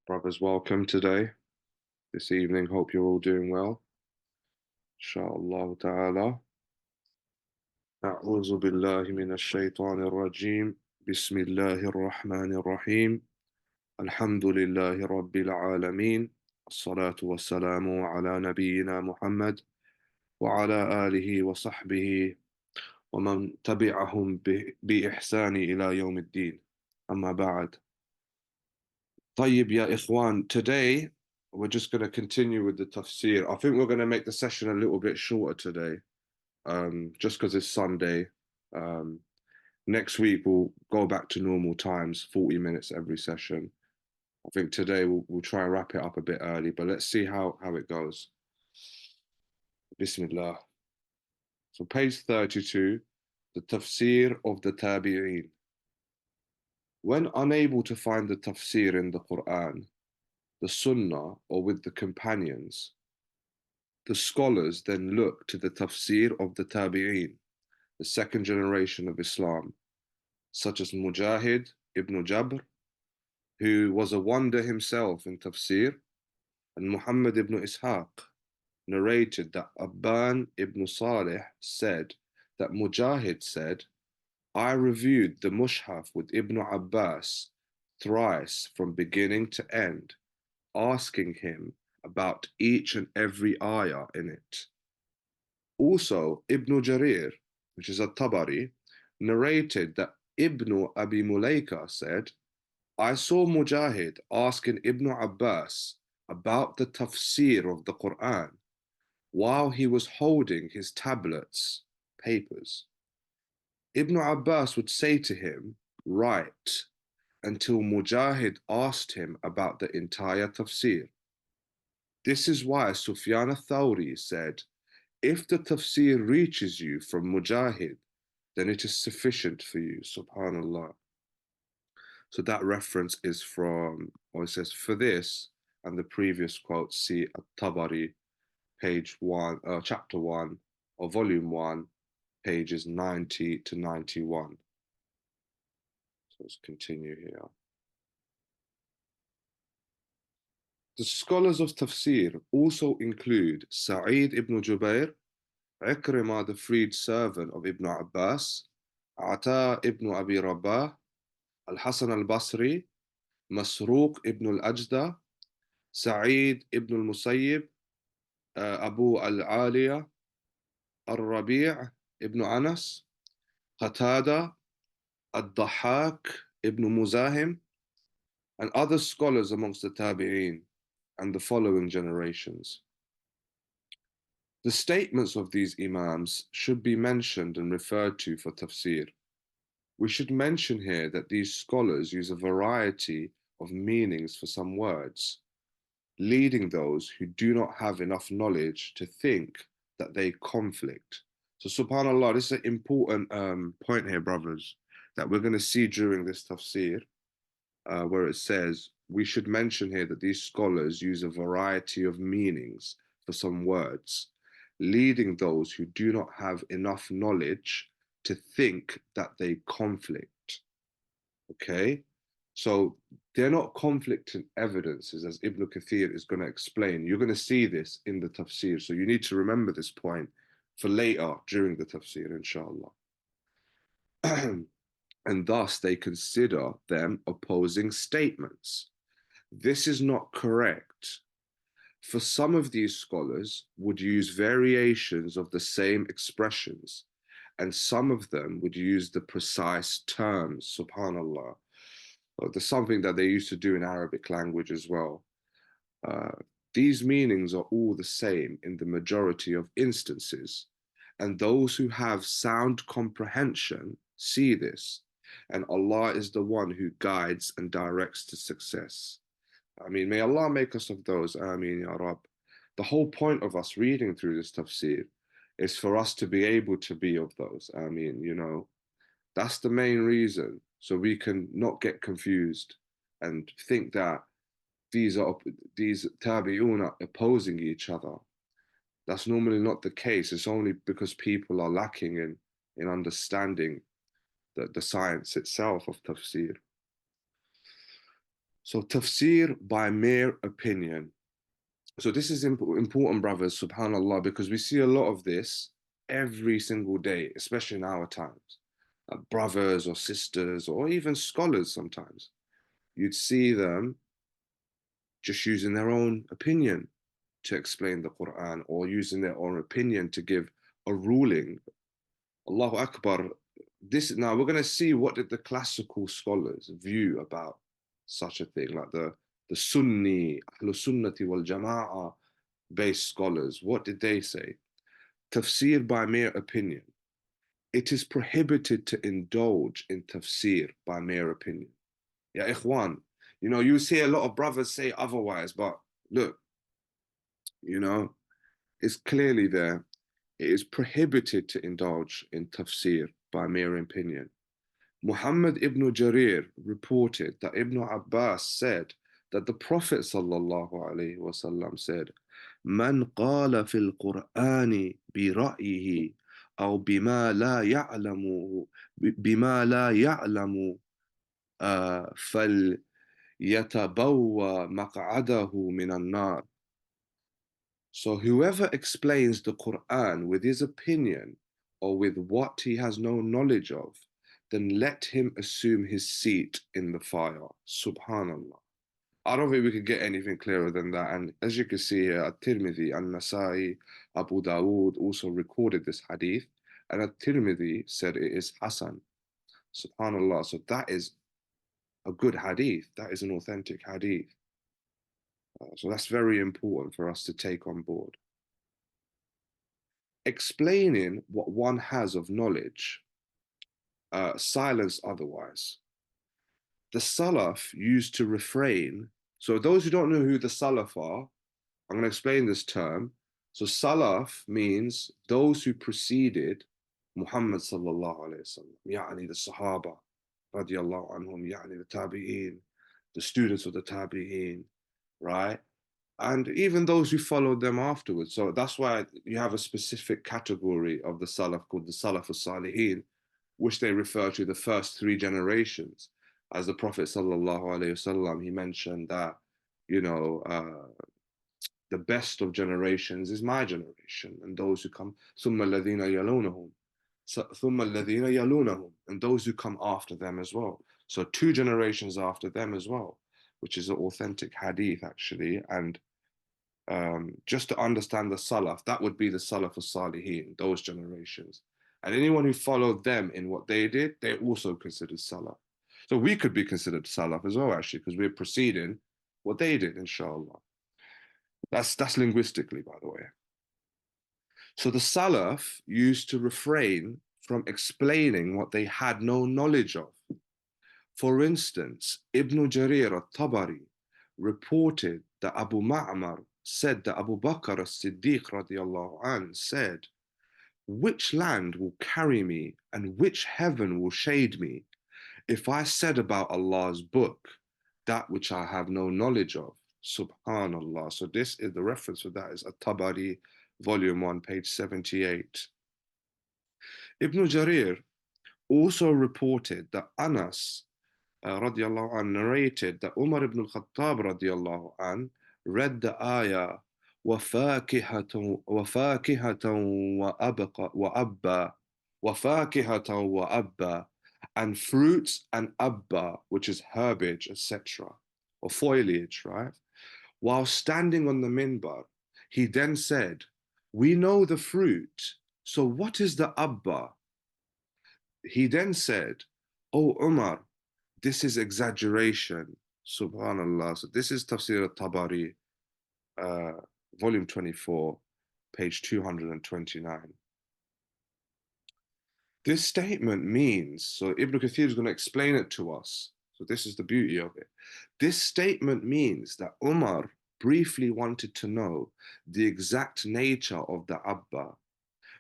Brothers, welcome today, this evening. Hope you're all doing well. Inshallah ta'ala. أعوذ بالله من الشيطان الرجيم. بسم الله الرحمن الرحيم. الحمد لله رب العالمين. الصلاة والسلام على نبينا محمد وعلى آله وصحبه ومن تبعهم بإحسان إلى يوم الدين. أما بعد. طيب يا إخوان, today we're just going to continue with the tafsir. I think we're going to make the session a little bit shorter today, just because it's Sunday. Next week we'll go back to normal times, 40 minutes every session. I think today we'll try and wrap it up a bit early, but let's see how it goes. Bismillah. So page 32, the tafsir of the tabi'een. When unable to find the tafsir in the Quran, the Sunnah, or with the companions, the scholars then look to the tafsir of the tabi'een, the second generation of Islam, such as Mujahid ibn Jabr, who was a wonder himself in tafsir, and Muhammad ibn Ishaq narrated that Abban ibn Salih said that Mujahid said, I reviewed the Mushaf with Ibn Abbas thrice from beginning to end, asking him about each and every ayah in it. Also, Ibn Jarir, which is a Tabari, narrated that Ibn Abi Mulaika said, I saw Mujahid asking Ibn Abbas about the tafsir of the Quran while he was holding his tablets, papers. Ibn Abbas would say to him, write, until Mujahid asked him about the entire tafsir. This is why Sufyan al-Thawri said, if the tafsir reaches you from Mujahid, then it is sufficient for you, subhanallah. So that reference is from, or it says, for this, and the previous quote, see at-Tabari, page 1, chapter 1, or volume 1, pages 90 to 91. So let's continue here. The scholars of tafsir also include Sa'id ibn Jubair, Ikrimah, the freed servant of Ibn Abbas, Ata ibn Abi Rabah, Al-Hasan al-Basri, Masruq ibn al-Ajda, Sa'id ibn al-Musayyib, Abu al-Aliya, Al-Rabi' ibn Anas, Qatada, Ad-Dahhak ibn Muzahim, and other scholars amongst the tabi'een and the following generations. The statements of these imams should be mentioned and referred to for tafsir. We should mention here that these scholars use a variety of meanings for some words, leading those who do not have enough knowledge to think that they conflict. So subhanAllah, this is an important point here, brothers, that we're going to see during this tafsir, where it says, we should mention here that these scholars use a variety of meanings for some words, leading those who do not have enough knowledge to think that they conflict. Okay? So they're not conflicting evidences, as Ibn Kathir is going to explain. You're going to see this in the tafsir, so you need to remember this point for later during the tafsir, inshallah. And thus they consider them opposing statements. This is not correct. For some of these scholars would use variations of the same expressions, and some of them would use the precise terms, subhanallah. There's something that they used to do in Arabic language as well. These meanings are all the same in the majority of instances, and those who have sound comprehension see this, and Allah is the one who guides and directs to success. I mean, may Allah make us of those. Ameen, Ya Rab. The whole point of us reading through this tafsir is for us to be able to be of those. I mean, you know, that's the main reason. So we can not get confused and think that these tabi'un are opposing each other. That's normally not the case. It's only because people are lacking in understanding the science itself of tafsir. So tafsir by mere opinion. So this is important, brothers, subhanAllah, because we see a lot of this every single day, especially in our times. Brothers or sisters or even scholars sometimes. You'd see them just using their own opinion to explain the Quran or using their own opinion to give a ruling. Allahu Akbar. Now we're going to see what did the classical scholars view about such a thing, like the Sunni, Ahlul Sunnati wal Jama'ah based scholars. What did they say? Tafsir by mere opinion. It is prohibited to indulge in tafsir by mere opinion. Ya ikhwan, you see a lot of brothers say otherwise, but look, it's clearly there. It is prohibited to indulge in tafsir by mere opinion. Muhammad ibn Jarir reported that Ibn Abbas said that the Prophet sallallahu alaihi wasallam said, "Man qala fil Qur'ani bi ra'yihi aw bima la ya'lamu fal yatabawwa maq'adahu min an-nar." So whoever explains the Quran with his opinion or with what he has no knowledge of, then let him assume his seat in the fire. Subhanallah. I don't think we could get anything clearer than that. And as you can see here, At-Tirmidhi, An-Nasai, Abu Dawood also recorded this hadith. And At-Tirmidhi said it is Hasan. Subhanallah. So that is a good hadith. That is an authentic hadith. So that's very important for us to take on board. Explaining what one has of knowledge, silence otherwise. The Salaf used to refrain. So those who don't know who the Salaf are, I'm going to explain this term. So Salaf means those who preceded Muhammad sallallahu alayhi wasallam, يعني the Sahaba, radiallahu anhum, يعني the Tabi'een, the students of the Tabi'een, right? And even those who followed them afterwards. So that's why you have a specific category of the Salaf called the Salaf al-Salihin, which they refer to the first three generations. As the Prophet sallallahu alaihi wasallam, he mentioned that, the best of generations is my generation, and those who come, ثُمَّ الَّذِينَ يَلُونَهُمْ, ثُمَّ الَّذِينَ يَلُونَهُمْ, and those who come after them as well. So 2 generations after them as well, which is an authentic hadith actually. And just to understand the Salaf, that would be the Salaf al-Salihin, those generations. And anyone who followed them in what they did, they're also considered Salaf. So we could be considered Salaf as well, actually, because we're preceding what they did, inshallah. That's linguistically, by the way. So the Salaf used to refrain from explaining what they had no knowledge of. For instance, Ibn Jarir al-Tabari reported that Abu Ma'mar said that Abu Bakr as-Siddiq radiallahu anh said, "Which land will carry me and which heaven will shade me if I said about Allah's book that which I have no knowledge of?" Subhanallah. So this is the reference for that is At-Tabari, Vol.1, page 78. Ibn Jarir also reported that Anas radiallahu anh narrated that Umar ibn al-Khattab radiallahu anh read the ayah وَفَاكِهَةً وَأَبَّا, and fruits and abba, which is herbage, etc., or foliage, right? While standing on the minbar, he then said, "We know the fruit, so what is the abba?" He then said, "O Umar, this is exaggeration." Subhanallah. So this is Tafsir al-Tabari, volume 24, page 229. This statement means, so Ibn Kathir is going to explain it to us. So this is the beauty of it. This statement means that Umar briefly wanted to know the exact nature of the Abba,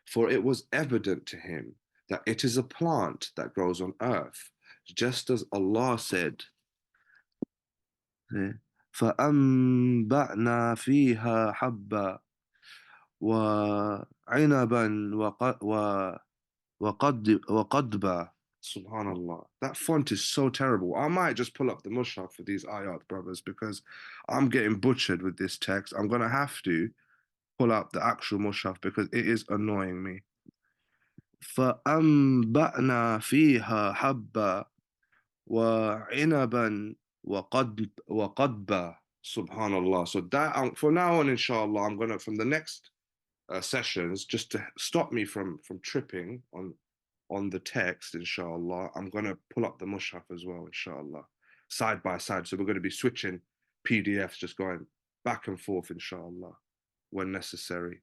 for it was evident to him that it is a plant that grows on earth, just as Allah said, فَأَنْبَأْنَا فِيهَا حَبًّا وَعِنَبًا وَقَضْبًا. Subhanallah. That font is so terrible. I might just pull up the mushaf for these ayat, brothers, because I'm getting butchered with this text. I'm going to have to pull up the actual mushaf because it is annoying me. فأنبأنا فيها حبا وعنبا وقضبا. Subhanallah. So that from now on, inshallah, I'm gonna from the next sessions, just to stop me from tripping on the text, inshallah, I'm gonna pull up the mushaf as well, inshallah, side by side. So we're gonna be switching PDFs, just going back and forth, inshallah, when necessary,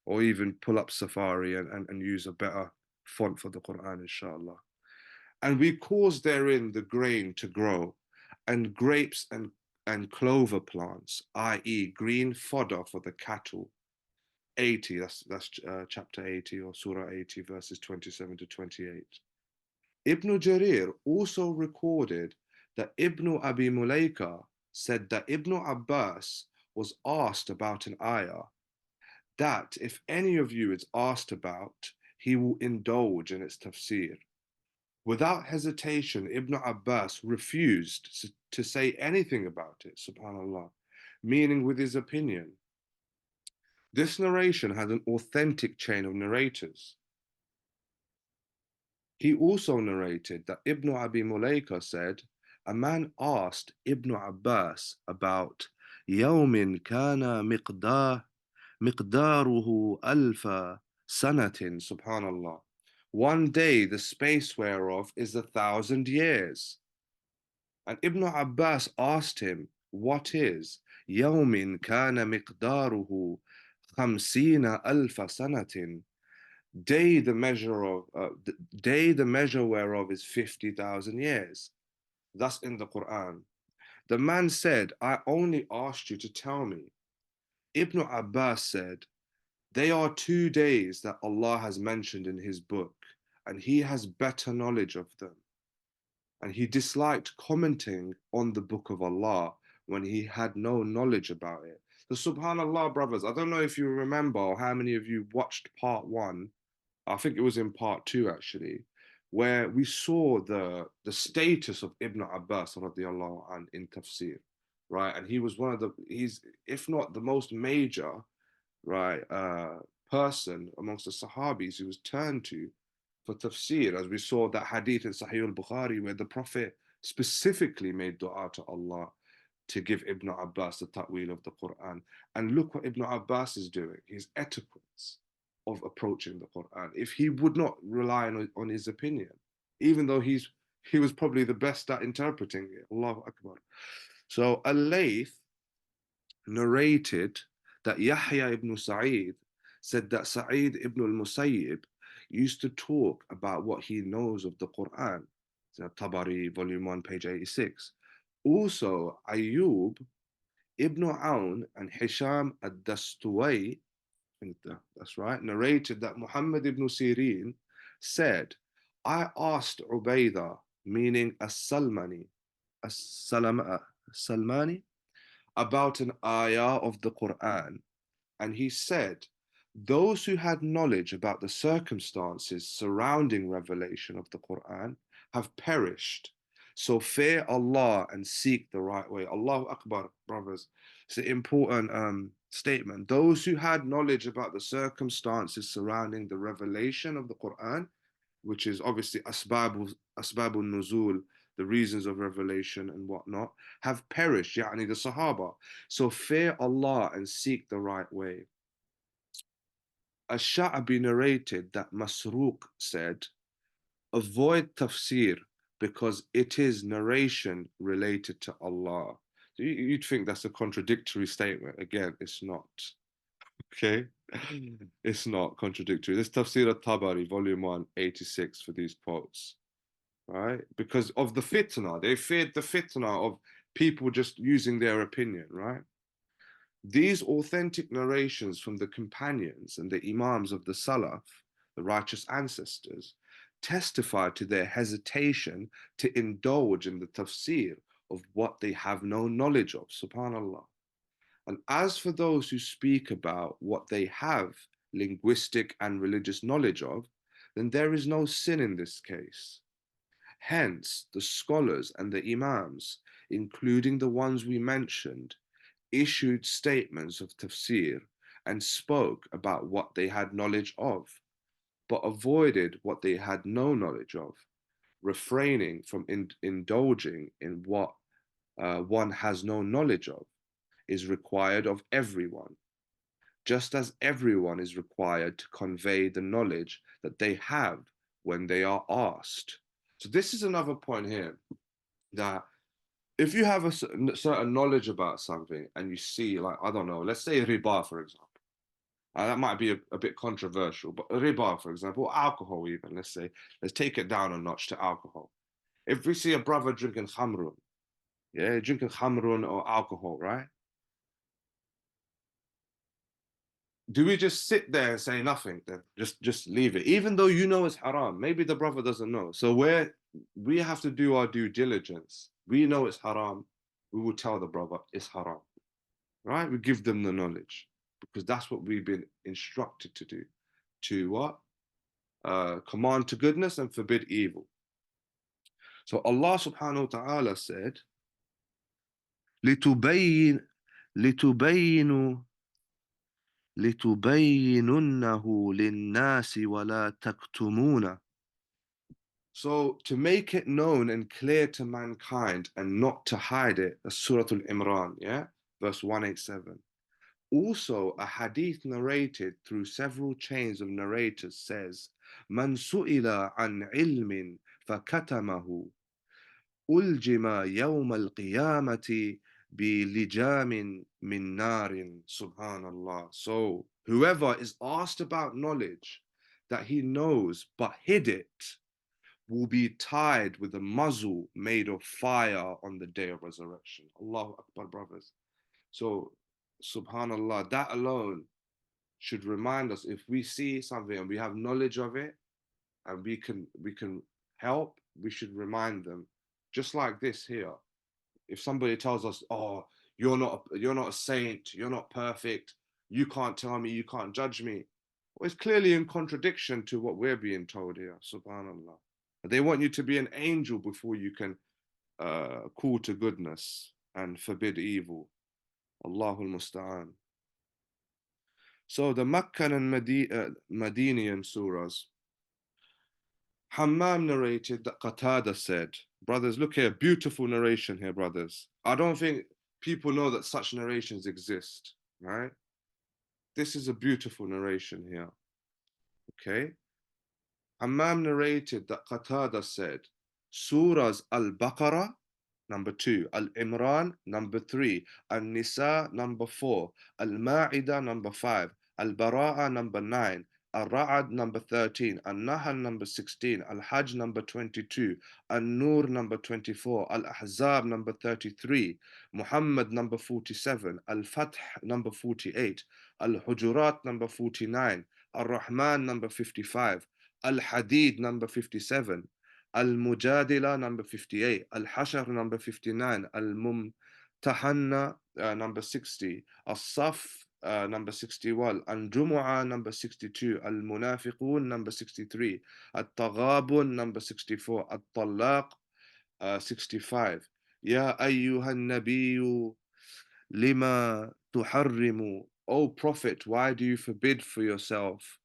or even pull up Safari and use a better font for the Quran, inshallah. And we cause therein the grain to grow, and grapes and clover plants, i.e., green fodder for the cattle. 80, that's chapter 80 or Surah 80, verses 27 to 28. Ibn Jarir also recorded that Ibn Abi Mulaika said that Ibn Abbas was asked about an ayah that if any of you is asked about, he will indulge in its tafsir. Without hesitation, Ibn Abbas refused to say anything about it, subhanAllah, meaning with his opinion. This narration has an authentic chain of narrators. He also narrated that Ibn Abi Mulaika said, a man asked Ibn Abbas about يوم كان مقداره ألف سنة, subhanallah. One day, the space whereof is 1,000 years. And Ibn Abbas asked him, what is يوم كان مقداره 50,000 سنة? Day the measure whereof is 50,000 years. Thus in the Quran. The man said, I only asked you to tell me. Ibn Abbas said, they are 2 days that Allah has mentioned in his book, and he has better knowledge of them. And he disliked commenting on the book of Allah when he had no knowledge about it. So subhanallah, brothers, I don't know if you remember or how many of you watched part 1. I think it was in part 2 actually, where we saw the status of Ibn Abbas radiallahu anh in tafsir, right? And he was he's if not the most major, right, person amongst the Sahabis who was turned to for tafsir, as we saw that hadith in Sahih al-Bukhari where the Prophet specifically made dua to Allah to give Ibn Abbas the ta'wil of the Quran. And look what Ibn Abbas is doing, his etiquettes of approaching the Quran. If he would not rely on his opinion, even though he was probably the best at interpreting it. Allahu Akbar. So Al-Layth narrated that Yahya ibn Sa'id said that Sa'id ibn al-Musayyib used to talk about what he knows of the Quran. Tabari, Volume 1, page 86. Also, Ayyub ibn Aun and Hisham ad-Dastuway, that's right, narrated that Muhammad ibn Sirin said, I asked Ubaydah, meaning As-Salmani, Salmani, about an ayah of the Quran, and he said, those who had knowledge about the circumstances surrounding revelation of the Quran have perished. So fear Allah and seek the right way. Allahu Akbar, brothers. It's an important statement. Those who had knowledge about the circumstances surrounding the revelation of the Quran, which is obviously asbabul nuzul, the reasons of revelation and whatnot, have perished, yani the Sahaba. So fear Allah and seek the right way. Ash-Sha'bi narrated that Masruq said, avoid tafsir because it is narration related to Allah. So you'd think that's a contradictory statement. Again, it's not. Okay? It's not contradictory. This Tafsir al-Tabari, Volume 1, 86 for these quotes. Right? Because of the fitna. They feared the fitna of people just using their opinion, right? These authentic narrations from the companions and the imams of the Salaf, the righteous ancestors, testify to their hesitation to indulge in the tafsir of what they have no knowledge of, subhanallah. And as for those who speak about what they have linguistic and religious knowledge of, then there is no sin in this case. Hence, the scholars and the imams, including the ones we mentioned, issued statements of tafsir and spoke about what they had knowledge of, but avoided what they had no knowledge of, refraining from indulging in what one has no knowledge of, is required of everyone, just as everyone is required to convey the knowledge that they have when they are asked. So this is another point here, that if you have a certain knowledge about something and you see, like, I don't know, let's say riba, for example. That might be a bit controversial, but riba, for example, alcohol even, let's take it down a notch to alcohol. If we see a brother drinking khamrun, drinking khamrun or alcohol, right? Do we just sit there and say nothing then? Just leave it, even though you know it's haram. Maybe the brother doesn't know. So we have to do our due diligence. We know it's haram. We will tell the brother it's haram, right? We give them the knowledge, because that's what we've been instructed to do. To what? Command to goodness and forbid evil. So Allah subhanahu wa ta'ala said, لِتُبَيِّنُوا لِتُبَيِّنُنَّهُ لِلنَّاسِ وَلَا تَكْتُمُونَ. So to make it known and clear to mankind and not to hide it. That's Surah Al-Imran, verse 187. Also, a hadith narrated through several chains of narrators says, مَنْ سُئِلَ عَنْ عِلْمٍ فَكَتَمَهُ أُلْجِمَ يَوْمَ الْقِيَامَةِ بِلِجَامٍ مِنْ نَارٍ. Subhanallah. So whoever is asked about knowledge that he knows but hid it will be tied with a muzzle made of fire on the day of resurrection. Allahu Akbar, brothers. So subhanallah, that alone should remind us, if we see something and we have knowledge of it and we can help, we should remind them. Just like this here, if somebody tells us, oh, you're not a saint, you're not perfect, you can't tell me, you can't judge me, well, it's clearly in contradiction to what we're being told here. Subhanallah. They want you to be an angel before you can call to goodness and forbid evil. Allahul Musta'an. So the Meccan and Madinian surahs, Hammam narrated that Qatada said, brothers, look here, beautiful narration here, brothers. I don't think people know that such narrations exist, right? This is a beautiful narration here, okay? Hammam narrated that Qatada said, Surahs Al-Baqarah, number 2, Al-Imran, number 3, Al-Nisa, number 4, Al-Ma'idah, number 5, Al-Bara'a, number 9, Al-Ra'ad, number 13, Al-Nahl, number 16, Al-Hajj, number 22, Al-Nur, number 24, Al-Ahzab, number 33, Muhammad, number 47, Al-Fath, number 48, Al-Hujurat, number 49, Al-Rahman, number 55, Al-Hadid, number 57, Al-Mujadila, number 58, Al-Hashr, number 59, Al-Mumtahanna, number 60, Al-Saf, number 61, Al-Jumu'ah, number 62, Al-Munafiqun, number 63, Al-Taghabun, number 64, Al-Talaq, 65. Ya ayyuhan nabiyyu lima tuharrimu. O Prophet, why do you forbid for yourself?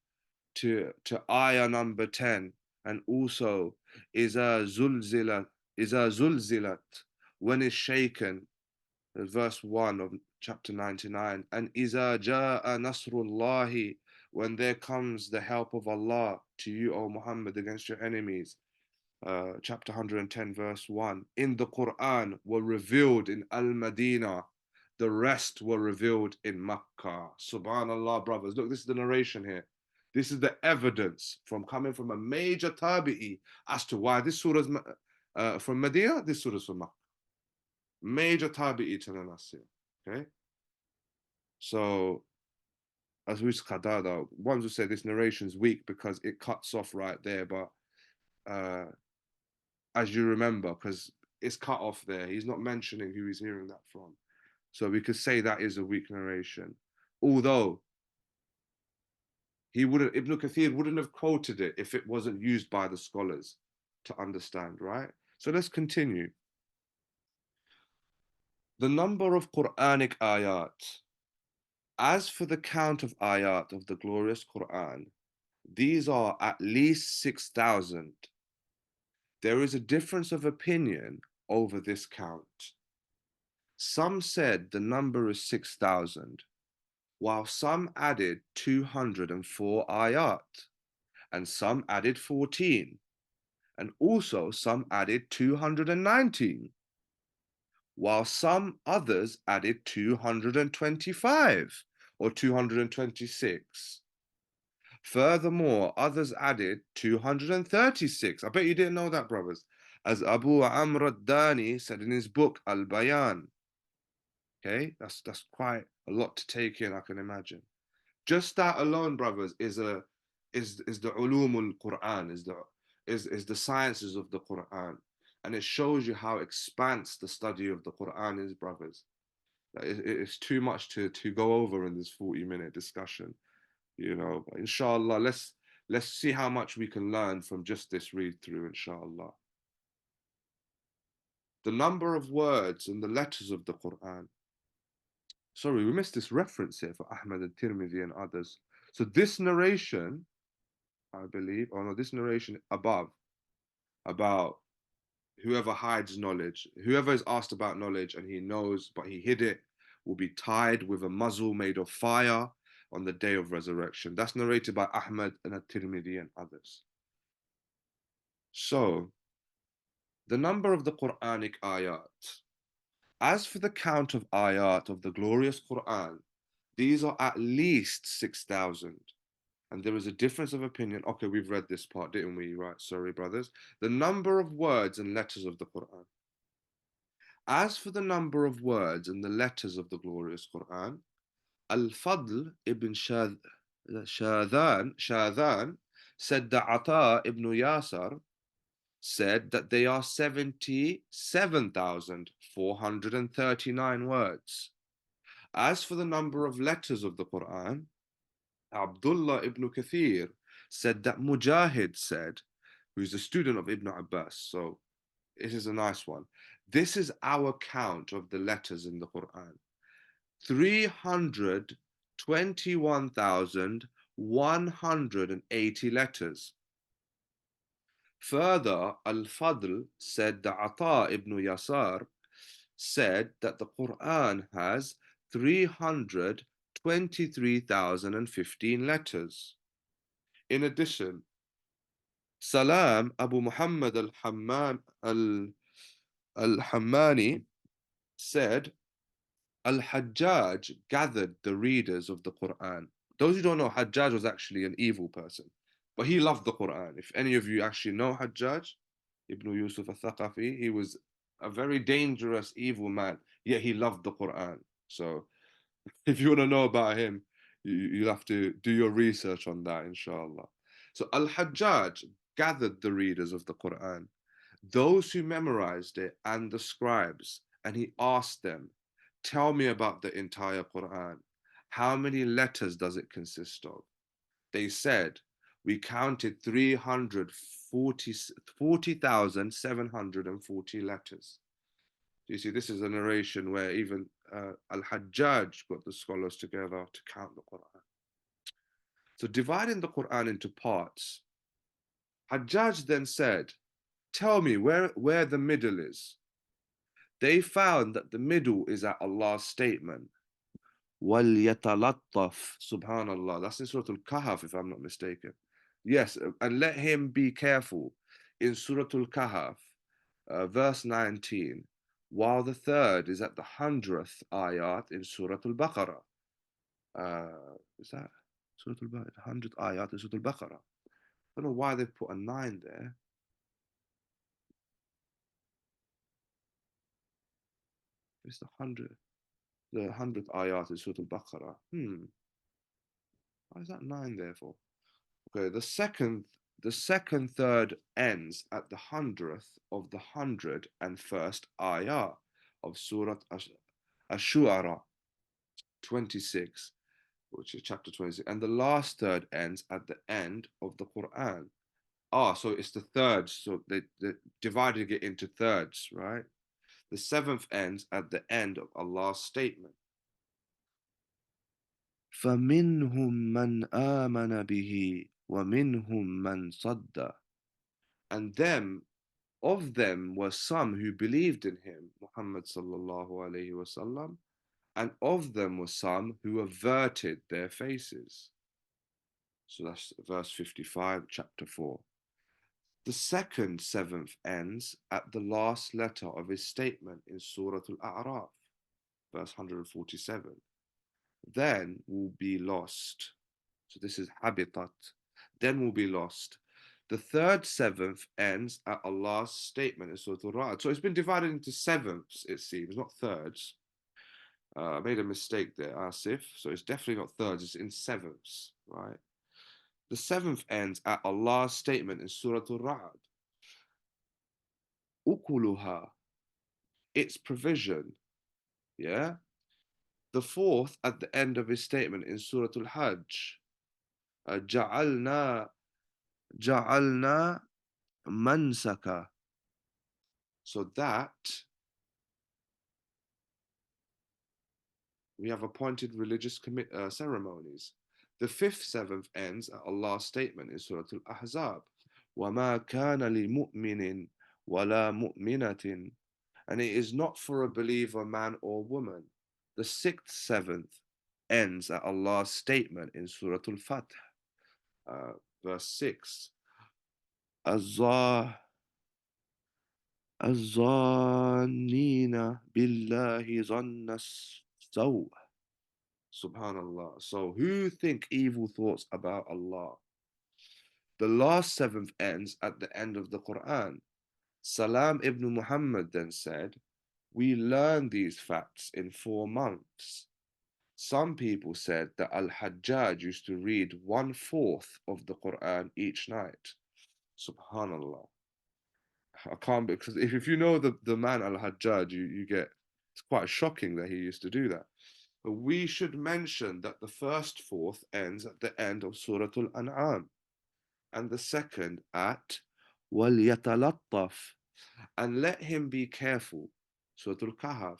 To ayah number 10, and also إذا زلزلت, when is shaken, verse 1 of chapter 99, and إذا جاء نصر الله, when there comes the help of Allah to you, O Muhammad, against your enemies, chapter 110, verse 1, in the Quran were revealed in Al-Madinah, the rest were revealed in Makkah. Subhanallah, brothers. Look, this is the narration here. This is the evidence coming from a major tabi'i as to why this surah is from Medina, this surah is from Makkah. Major tabi'i telling us here. Okay? So, as we Qatada, ones who say this narration is weak because it cuts off right there, but as you remember, because it's cut off there, he's not mentioning who he's hearing that from. So we could say that is a weak narration. Although Ibn Kathir wouldn't have quoted it if it wasn't used by the scholars to understand, right? So let's continue. The number of Quranic ayat. As for the count of ayat of the glorious Quran, these are at least 6,000. There is a difference of opinion over this count. Some said the number is 6,000, while some added 204 ayat, and some added 14, and also some added 219, while some others added 225 or 226. Furthermore, others added 236. I bet you didn't know that, brothers. As Abu Amr ad-Dani said in his book, Al-Bayan. Okay, that's quite a lot to take in, I can imagine. Just that alone, brothers, is the ulumul Quran, is the sciences of the Quran. And it shows you how expansive the study of the Quran is, brothers. It's too much to go over in this 40-minute discussion. But inshallah, let's see how much we can learn from just this read through, inshallah. The number of words and the letters of the Quran. Sorry, we missed this reference here for Ahmad al-Tirmidhi and others. So this narration, I believe, this narration above, about whoever hides knowledge, whoever is asked about knowledge and he knows but he hid it, will be tied with a muzzle made of fire on the day of resurrection. That's narrated by Ahmad and at-Tirmidhi and others. So, the number of the Quranic ayat. As for the count of ayat of the glorious Quran, these are at least 6,000. And there is a difference of opinion. Okay, we've read this part, didn't we? Right, sorry, brothers. The number of words and letters of the Quran. As for the number of words and the letters of the glorious Quran, Al-Fadl ibn Shadhan said that Ata ibn Yasar said that they are 77,439 words. As for the number of letters of the Quran, Abdullah ibn Kathir said that Mujahid said, who's a student of Ibn Abbas, so this is a nice one. This is our count of the letters in the Quran. 321,180 letters. Further, Al-Fadl said that Ata ibn Yasar said that the Quran has 323,015 letters. In addition, Salam Abu Muhammad al-Hammani said, Al-Hajjaj gathered the readers of the Quran. Those who don't know, Hajjaj was actually an evil person, but he loved the Quran. If any of you actually know Hajjaj Ibn Yusuf al-Thaqafi, he was a very dangerous, evil man, yet he loved the Quran. So if you want to know about him, you'll have to do your research on that, inshallah. So Al-Hajjaj gathered the readers of the Quran, those who memorized it and the scribes, and he asked them, tell me about the entire Quran. How many letters does it consist of? They said, we counted 40,740 letters. You see, this is a narration where even Al-Hajjaj got the scholars together to count the Quran. So dividing the Quran into parts, Hajjaj then said, tell me where the middle is. They found that the middle is at Allah's statement, وَلْيَتَلَطَّفْ, subhanallah. That's in Surah Al-Kahf, if I'm not mistaken. Yes, and let him be careful. In Surah Al-Kahf, verse 19, while the third is at the 100th ayat in Surah Al-Baqarah. Is that Surah Al-Baqarah? 100th ayat in Surah Al-Baqarah. I don't know why they've put a 9 there. It's the 100th ayat in Surah Al-Baqarah. Why is that 9 there for? Okay, the second third ends at the 100th of the 101st ayah of Surah Ash-Shu'ara 26. which is chapter 26. And the last third ends at the end of the Quran. So it's the thirds. So they divided it into thirds, right? The seventh ends at the end of Allah's statement. فَمِنْهُمْ مَنْ آمَنَ بِهِ وَمِنْهُمْ مَنْ صَدَّ. And of them were some who believed in him, Muhammad sallallahu alayhi wasallam, and of them were some who averted their faces. So that's verse 55, chapter 4. The second seventh ends at the last letter of his statement in Surah Al-A'raf, verse 147. Then will be lost. So this is habitat. Then will be lost. The third seventh ends at Allah's statement in Surah Al-Ra'd. So it's been divided into sevenths, it seems, not thirds. I made a mistake there, Asif. So it's definitely not thirds, it's in sevenths, right? The seventh ends at Allah's statement in Surah Al-Ra'd. Ukuluha, its provision, yeah? The fourth at the end of his statement in Surah Al-Hajj. Ja'alna mansaka. So that we have appointed religious ceremonies. The fifth, seventh ends at Allah's statement in Surah Al-Ahzab. وَمَا كَانَ لِمُؤْمِنٍ وَلَا مُؤْمِنَةٍ. And it is not for a believer, man or woman. The sixth, seventh ends at Allah's statement in Surah Al-Fath, verse 6. الظانين بالله ظن السوء. Subhanallah. So who think evil thoughts about Allah? The last seventh ends at the end of the Quran. Salam ibn Muhammad then said, we learn these facts in 4 months. Some people said that Al-Hajjaj used to read 1/4 of the Quran each night. Subhanallah. I can't, because if you know the man Al-Hajjaj, you get, it's quite shocking that he used to do that. But we should mention that the first fourth ends at the end of Surah Al-An'am, and the second at وَلْيَتَلَطَّفْ, and let him be careful, Surah Al-Kahf,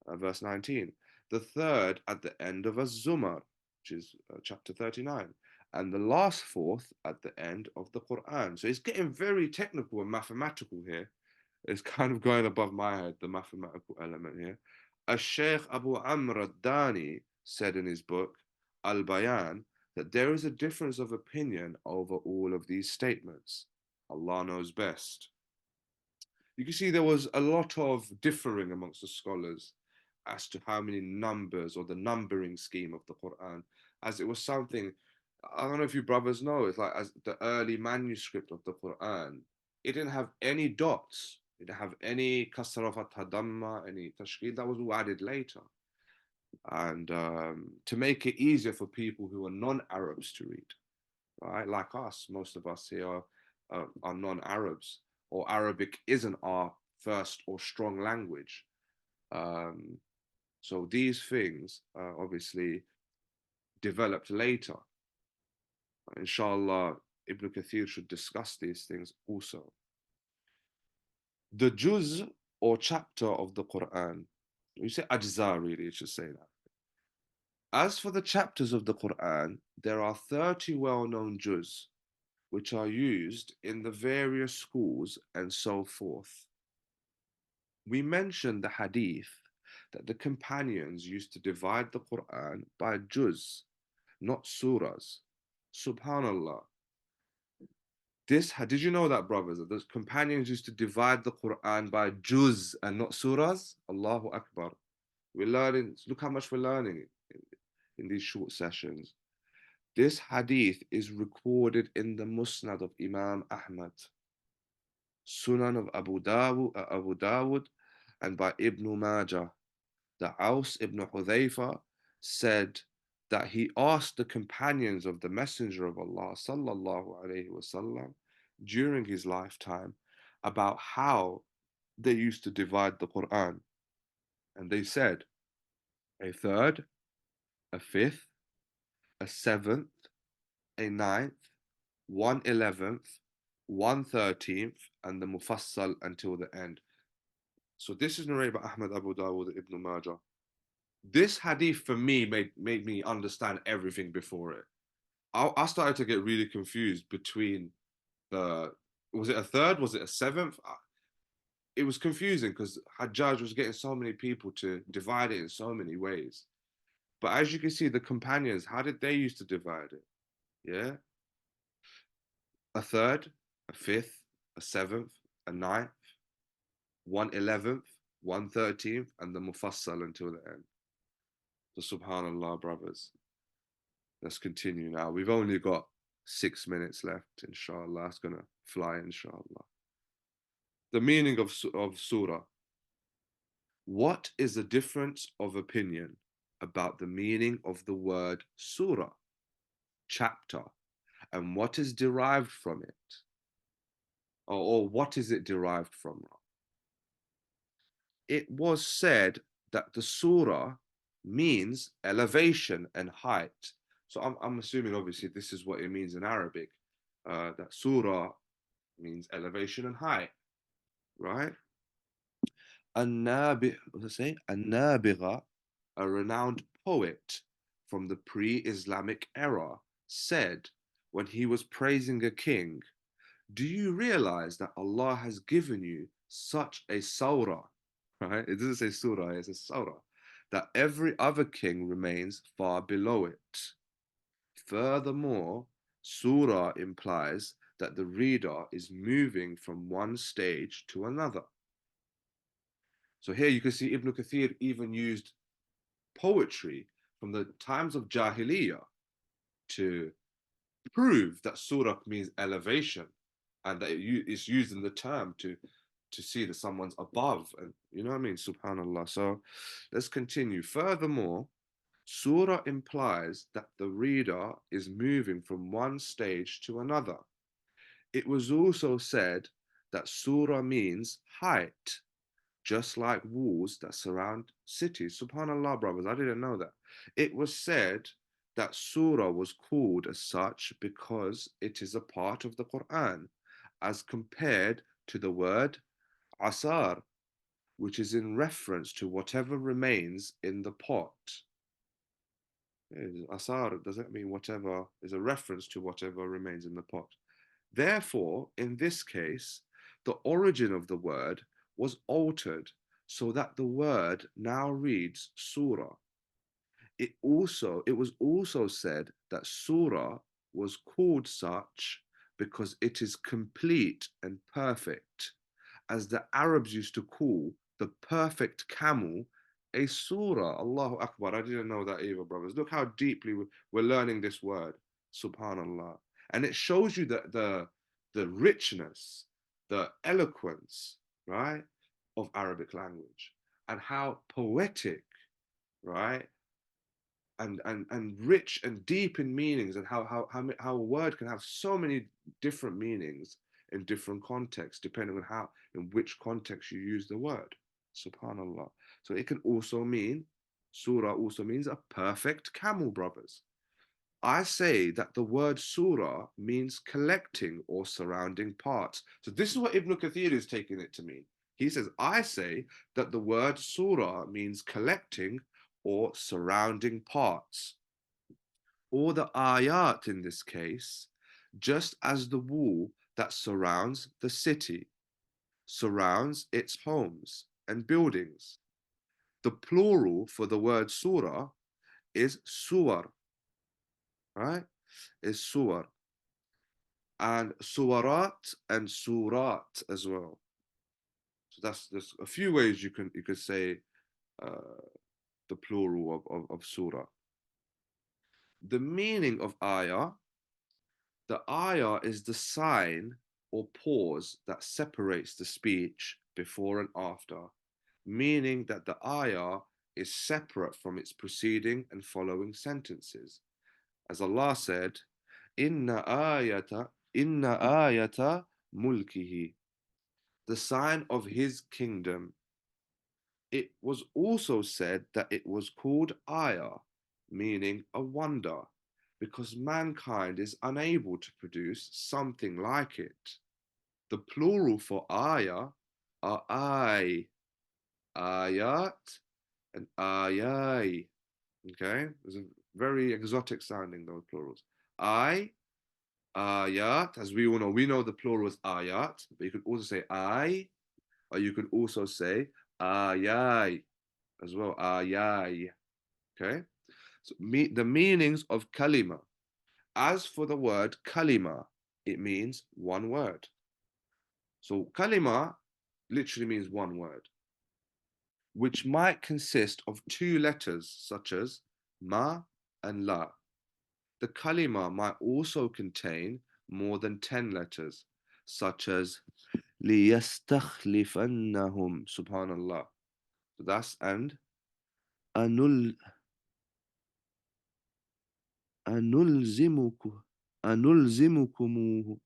verse 19. The third at the end of Az-Zumar, which is chapter 39. And the last fourth at the end of the Quran. So it's getting very technical and mathematical here. It's kind of going above my head, the mathematical element here. As Shaykh Abu Amr ad-Dani said in his book, Al-Bayan, that there is a difference of opinion over all of these statements. Allah knows best. You can see there was a lot of differing amongst the scholars as to how many numbers or the numbering scheme of the Quran, as it was something, I don't know if you brothers know, it's like as the early manuscript of the Quran, it didn't have any dots, it didn't have any kasrafat hadamma, any tashkil, that was all added later. And to make it easier for people who are non-Arabs to read, right? Like us, most of us here are non-Arabs, or Arabic isn't our first or strong language. So these things obviously developed later. Inshallah, Ibn Kathir should discuss these things also. The juz or chapter of the Quran, you say ajza really, you should say that. As for the chapters of the Quran, there are 30 well-known juz, which are used in the various schools and so forth. We mentioned the hadith that the companions used to divide the Quran by juz, not surahs. Subhanallah. Did you know that, brothers, that the companions used to divide the Quran by juz and not surahs? Allahu Akbar. We're learning, look how much we're learning in these short sessions. This hadith is recorded in the Musnad of Imam Ahmad, Sunan of Abu Dawud, and by Ibn Majah. The Aus ibn Hudhayfa said that he asked the companions of the Messenger of Allah sallallahu alaihi wasallam during his lifetime about how they used to divide the Quran. And they said a third, a fifth, a 7th, a 9th, 1/11th, 1/13th, and the Mufassal until the end. So this is narrated by Ahmad, Abu Dawud, Ibn Majah. This hadith for me made me understand everything before it. I started to get really confused between was it a third? Was it a 7th? It was confusing because Hajjaj was getting so many people to divide it in so many ways. But as you can see, the companions, how did they used to divide it? Yeah. A third, a 5th, a 7th, a 9th, 1/11th, 1/13th, and the Mufassal until the end. So subhanallah, brothers. Let's continue now. We've only got 6 minutes left, inshallah. It's going to fly, inshallah. The meaning of surah. What is the difference of opinion about the meaning of the word surah, chapter, and what is derived from it? Or what is it derived from? It was said that the surah means elevation and height. So I'm assuming, obviously, this is what it means in Arabic, that surah means elevation and height, right? What does it say? An-Nabigha, a renowned poet from the pre-Islamic era, said when he was praising a king, "Do you realize that Allah has given you such a surah?" Right? It doesn't say surah, it says surah. That every other king remains far below it. Furthermore, surah implies that the reader is moving from one stage to another. So here you can see Ibn Kathir even used poetry from the times of Jahiliyyah to prove that surah means elevation, and that it's used in the term to see that someone's above, and you know what I mean, subhanallah. So let's continue. Furthermore, surah implies that the reader is moving from one stage to another. It was also said that surah means height, just like walls that surround cities. Subhanallah, brothers, I didn't know that. It was said that surah was called as such because it is a part of the Quran, as compared to the word asar, which is in reference to whatever remains in the pot. Asar doesn't mean whatever, is a reference to whatever remains in the pot. Therefore, in this case, the origin of the word was altered so that the word now reads surah. It was also said that surah was called such because it is complete and perfect, as the Arabs used to call the perfect camel a surah. Allahu Akbar. I didn't know that either, brothers. Look how deeply we're learning this word. Subhanallah. And it shows you that the richness, the eloquence, right, of Arabic language, and how poetic, right, and rich and deep in meanings, and how a word can have so many different meanings in different contexts, depending on how, in which context you use the word. Subhanallah. So it can also mean, surah also means a perfect camel, brothers. I say that the word surah means collecting or surrounding parts. So this is what Ibn Kathir is taking it to mean. He says, I say that the word surah means collecting or surrounding parts, or the ayat in this case, just as the wall that surrounds the city surrounds its homes and buildings. The plural for the word surah is suwar, right? Is suwar. And suwarat and surat as well. So there's a few ways you could say the plural of surah. The meaning of ayah, the ayah is the sign or pause that separates the speech before and after, meaning that the ayah is separate from its preceding and following sentences. As Allah said, Inna ayata mulkihi, the sign of his kingdom. It was also said that it was called ayah, meaning a wonder, because mankind is unable to produce something like it. The plural for ayah are ayat, and ayai. Okay, it's a very exotic sounding, those plurals. Ayat, as we all know, we know the plural is ayat, but you could also say or you could also say ayai as well, ayai. Okay, so the meanings of kalima. As for the word kalima, it means one word. So kalima literally means one word, which might consist of two letters such as ma and la. The kalima might also contain more than 10 letters, such as لِيَسْتَخْلِفَنَّهُمْ, subhanallah. So that's and أَنُلْ أَنُلْزِمُكُ أَنُلْزِمُكُمُوهُ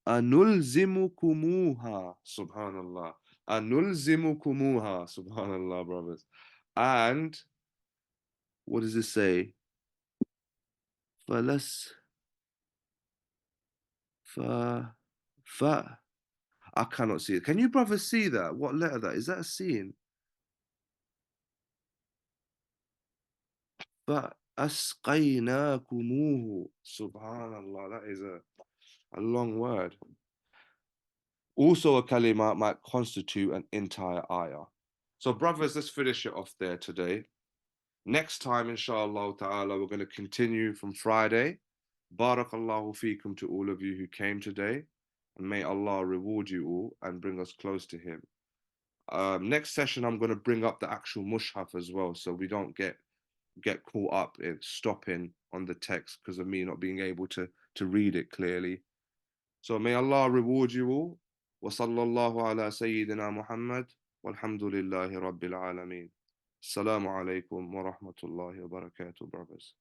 أَنُلْزِمُكُمُوهَا, subhanallah. أَنُلْزِمُكُمُوهَا, subhanallah, brothers. And what does it say? فَلَسْ فَ فَ I cannot see it. Can you brothers see that? What letter that is? That a sin? فَأَسْقَيْنَاكُمُوهُ. Subhanallah, that is a long word. Also, a kalima might constitute an entire ayah. So, brothers, let's finish it off there today. Next time, inshallah ta'ala, we're going to continue from Friday. Barakallahu feekum to all of you who came today. And may Allah reward you all and bring us close to Him. Next session, I'm going to bring up the actual mushaf as well, so we don't get caught up in stopping on the text because of me not being able to read it clearly. So may Allah reward you all. Wa sallallahu ala sayyidina Muhammad walhamdulillahi rabbil alameen. Assalamu alaikum wa rahmatullahi wa barakatuh, brothers.